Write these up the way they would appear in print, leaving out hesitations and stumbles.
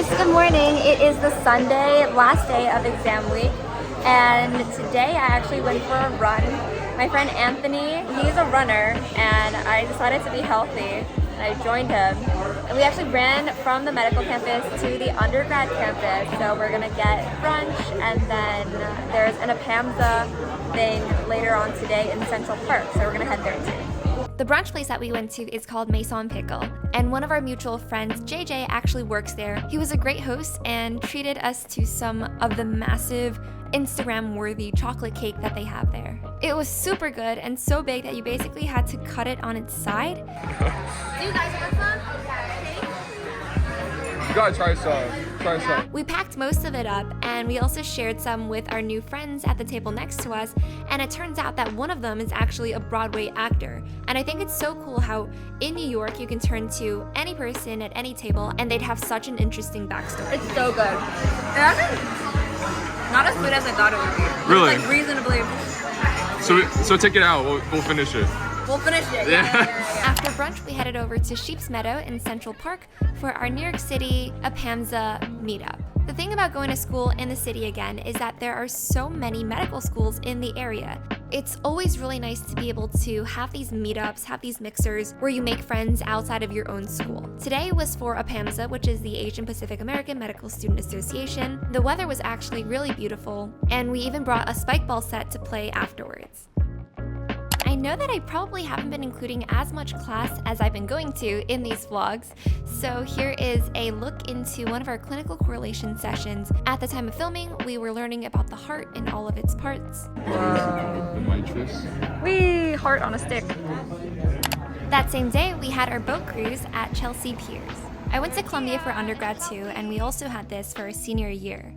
guys, good morning. It is the Sunday, last day of exam week, and today I actually went for a run. My friend Anthony, he's a runner, and I decided to be healthy, and I joined him. And we actually ran from the medical campus to the undergrad campus, so we're gonna get brunch, and then there's an 𝐏𝐿𝐴 thing later on today in Central Park, so we're gonna head there too. The brunch place that we went to is called Maison Pickle, and one of our mutual friends, JJ, actually works there. He was a great host and treated us to some of the massive Instagram-worthy chocolate cake that they have there. It was super good and so big that you basically had to cut it on its side. Do you guys want some? You gotta try some. We packed most of it up, and we also shared some with our new friends at the table next to us, and it turns out that one of them is actually a Broadway actor. And I think it's so cool how in New York you can turn to any person at any table and they'd have such an interesting backstory. It's so good. It's actually not as good as I thought it would be. Really? It's like reasonably. So take it out. We'll finish it. We'll finish it. Yeah. After brunch, we headed over to Sheep's Meadow in Central Park for our New York City 𝐏𝐿𝐴 meetup. The thing about going to school in the city again is that there are so many medical schools in the area. It's always really nice to be able to have these meetups, have these mixers where you make friends outside of your own school. Today was for 𝐏𝐿𝐴, which is the Asian Pacific American Medical Student Association. The weather was actually really beautiful, and we even brought a spike ball set to play afterwards. I know that I probably haven't been including as much class as I've been going to in these vlogs, so here is a look into one of our clinical correlation sessions. At the time of filming, we were learning about the heart and all of its parts. Wow. The nitrous. Wee, heart on a stick. That same day, we had our boat cruise at Chelsea Piers. I went to Columbia for undergrad too, and we also had this for our senior year.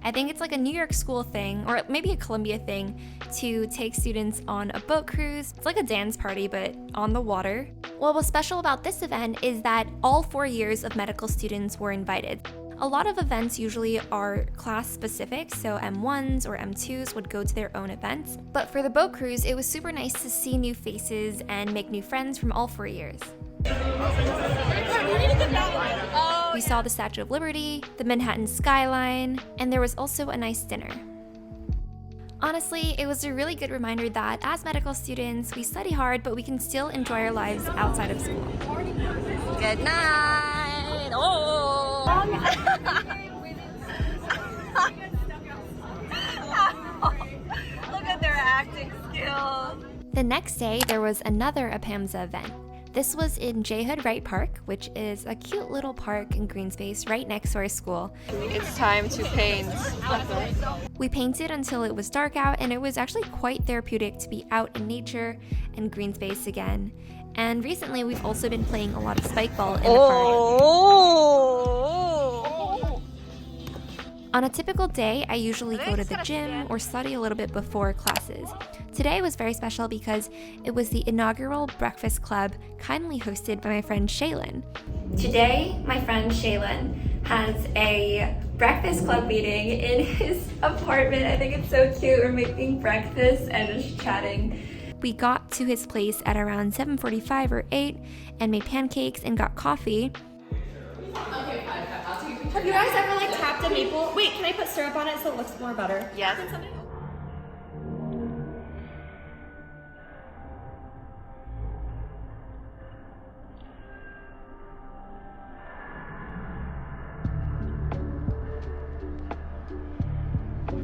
I think it's like a New York school thing, or maybe a Columbia thing, to take students on a boat cruise. It's like a dance party, but on the water. What was special about this event is that all 4 years of medical students were invited. A lot of events usually are class specific, so M1s or M2s would go to their own events. But for the boat cruise, it was super nice to see new faces and make new friends from all 4 years. We saw the Statue of Liberty, the Manhattan skyline, and there was also a nice dinner. Honestly, it was a really good reminder that as medical students, we study hard, but we can still enjoy our lives outside of school. Good night. Oh. Look at their acting skills. The next day, there was another 𝐏𝐿𝐴 event. This was in J. Hood Wright Park, which is a cute little park and green space right next to our school. It's time to paint. We painted until it was dark out, and it was actually quite therapeutic to be out in nature and green space again. And recently, we've also been playing a lot of spike ball in the park. On a typical day, I usually go to the gym or study a little bit before classes. Today was very special because it was the inaugural breakfast club kindly hosted by my friend Shaylin. Today, my friend Shaylin has a breakfast club meeting in his apartment. I think it's so cute. We're making breakfast and just chatting. We got to his place at around 7:45 or 8 and made pancakes and got coffee. Have you guys ever like tapped a maple? Wait, can I put syrup on it so it looks more butter? Yes.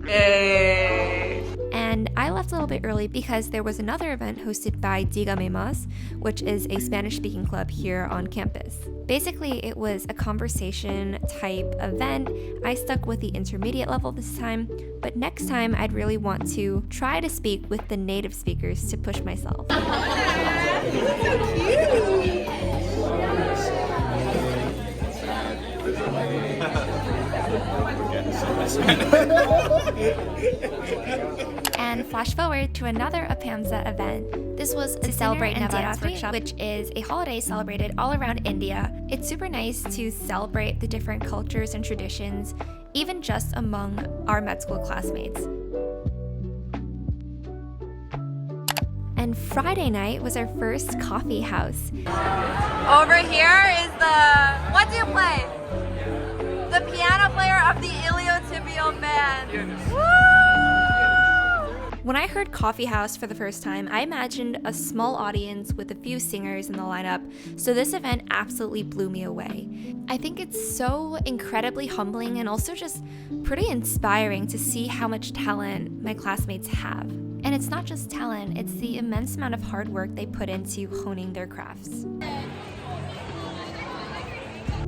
Hey. And I left a little bit early because there was another event hosted by Dígame, which is a Spanish-speaking club here on campus. Basically, it was a conversation type event. I stuck with the intermediate level this time, but next time I'd really want to try to speak with the native speakers to push myself. And flash forward to another 𝐏𝐿𝐴 event. This was to celebrate Nivaratri, which is a holiday celebrated all around India. It's super nice to celebrate the different cultures and traditions, even just among our med school classmates. And Friday night was our first coffee house. Over here is the, what do you play? the piano player of the iliotibial band. Woo! When I heard Coffeehouse for the first time, I imagined a small audience with a few singers in the lineup, so this event absolutely blew me away. I think it's so incredibly humbling and also just pretty inspiring to see how much talent my classmates have. And it's not just talent, it's the immense amount of hard work they put into honing their crafts.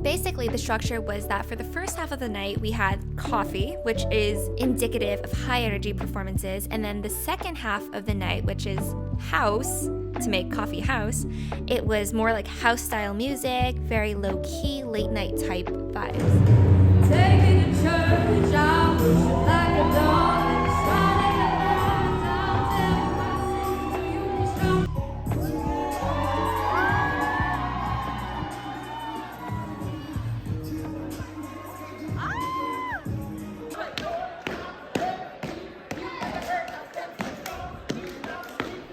Basically, the structure was that for the first half of the night, we had coffee, which is indicative of high energy performances, and then the second half of the night, which is house, to make coffee house, it was more like house style music, very low key, late night type vibes. Take me to church, I worship like a dog.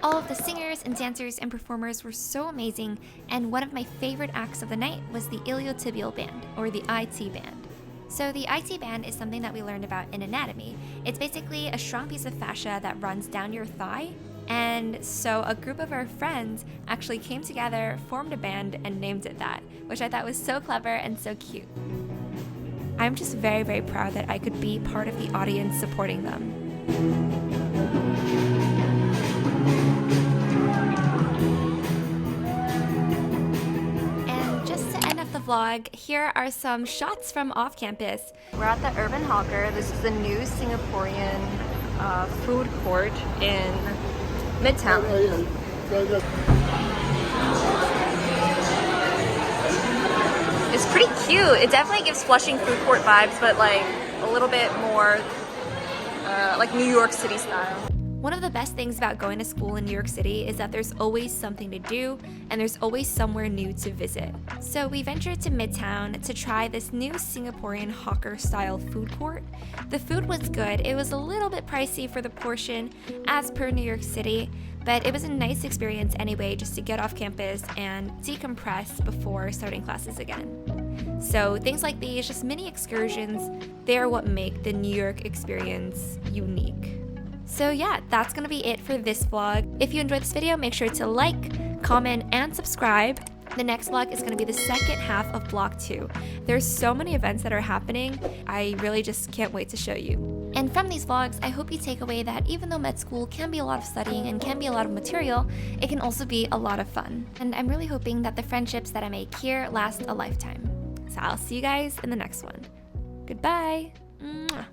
All of the singers and dancers and performers were so amazing, and one of my favorite acts of the night was the iliotibial band, or the IT band. So the IT band is something that we learned about in anatomy. It's basically a strong piece of fascia that runs down your thigh, and so a group of our friends actually came together, formed a band, and named it that, which I thought was so clever and so cute. I'm just very, very proud that I could be part of the audience supporting them. Vlog, here are some shots from off campus. We're at the Urban Hawker. This is the new Singaporean food court in Midtown. It's pretty cute. It definitely gives Flushing food court vibes, but like a little bit more like New York City style. One of the best things about going to school in New York City is that there's always something to do and there's always somewhere new to visit. So we ventured to Midtown to try this new Singaporean hawker style food court. The food was good. It was a little bit pricey for the portion as per New York City, but it was a nice experience anyway, just to get off campus and decompress before starting classes again. So things like these, just mini excursions, they're what make the New York experience unique. So yeah, that's gonna be it for this vlog. If you enjoyed this video, make sure to like, comment, and subscribe. The next vlog is gonna be the second half of vlog 2. There's so many events that are happening, I really just can't wait to show you. And from these vlogs, I hope you take away that even though med school can be a lot of studying and can be a lot of material, it can also be a lot of fun. And I'm really hoping that the friendships that I make here last a lifetime. So I'll see you guys in the next one. Goodbye. Mwah.